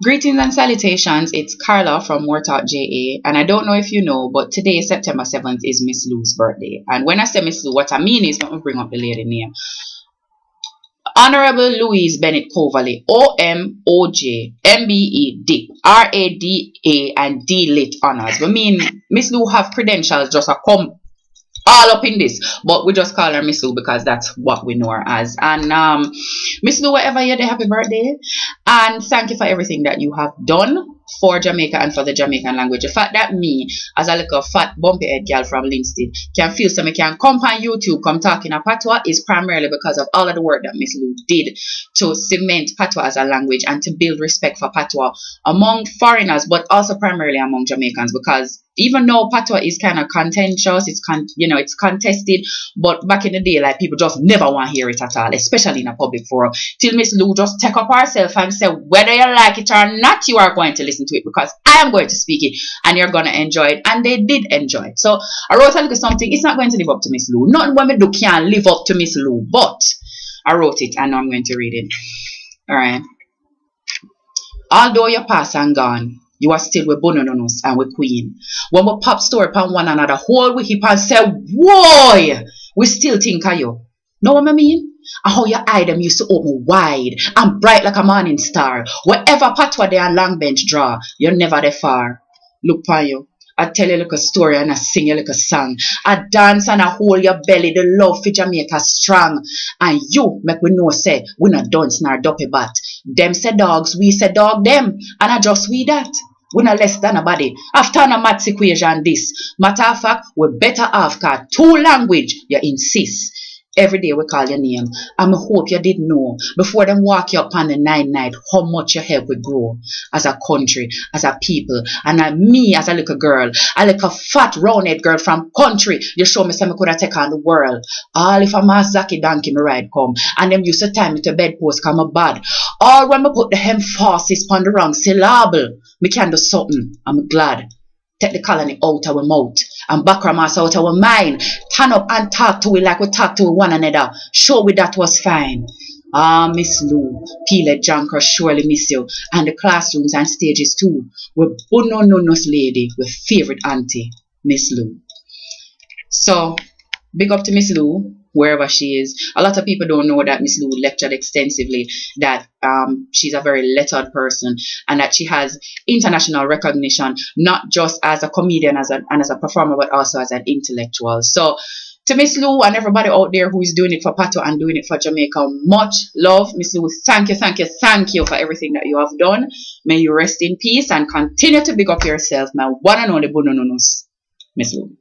Greetings and salutations. It's Carla from Mooretalkja, and I don't know if you know, but today, September 7th, is Miss Lou's birthday. And when I say Miss Lou, what I mean is, let me bring up the lady name. Honorable Louise Bennett-Coverley, OMOJ, MBE, RADA, and D Lit honors. We mean Miss Lou have credentials just a come all up in this, but we just call her Miss Lou because that's what we know her as. And Miss Lou, whatever you're there, happy birthday, and thank you for everything that you have done for Jamaica and for the Jamaican language. The fact that me, as a little fat bumpy head girl from Linstead, can feel so I can come on YouTube, come talking a Patois is primarily because of all of the work that Miss Lou did to cement Patois as a language and to build respect for Patois among foreigners, but also primarily among Jamaicans. Because even though Patois is kind of contentious, it's contested, but back in the day, like, people just never want to hear it at all, especially in a public forum. Till Miss Lou just take up herself and say, whether you like it or not, you are going to listen to it because I am going to speak it and you're going to enjoy it. And they did enjoy it. So I wrote a little something. It's not going to live up to Miss Lou. Nothing what me do can live up to Miss Lou, but I wrote it and now I'm going to read it. All right. Although you're past and gone, you are still with boonoonoonoo and with Queen. When we pop story upon one another, whole we heap and say, whoa, we still think of you. Know what I mean? And how your eye them used to open wide and bright like a morning star. Wherever Patois there and long bench draw, you're never there far. Look for you. I tell you like a story and I sing you like a song. I dance and I hold your belly. The love for Jamaica strong. And you make we know say we not dance nor duppy bat. Them say dogs, we say dog them. And I just we that. We not less than a body. After a maths equation this. Matter of fact, we better off cause two language you insist. Every day we call your name. And I hope you did know before them walk you up on the night how much your help will grow as a country, as a people, and me as a little girl, a little fat rounded girl from country. You show me something could have take on the world. All if a Mazaki donkey me ride come and them used to tie me to bedpost come a bad. Or when me put the emphasis on the wrong syllable, me can do something. I'm glad. Take the colony out our mouth and background out our mind. Turn up and talk to it like we talk to one another. Show we that was fine. Ah, Miss Lou, Peeler Junker surely miss you. And the classrooms and stages too. With boonoonoonoo lady, with favorite auntie, Miss Lou. So, big up to Miss Lou, wherever she is. A lot of people don't know that Miss Lou lectured extensively, that she's a very lettered person, and that she has international recognition, not just as a comedian and as a performer, but also as an intellectual. So to Miss Lou and everybody out there who is doing it for Patois and doing it for Jamaica, much love. Miss Lou, thank you for everything that you have done. May you rest in peace and continue to big up yourself, my one and only boonoonoonoo, Miss Lou.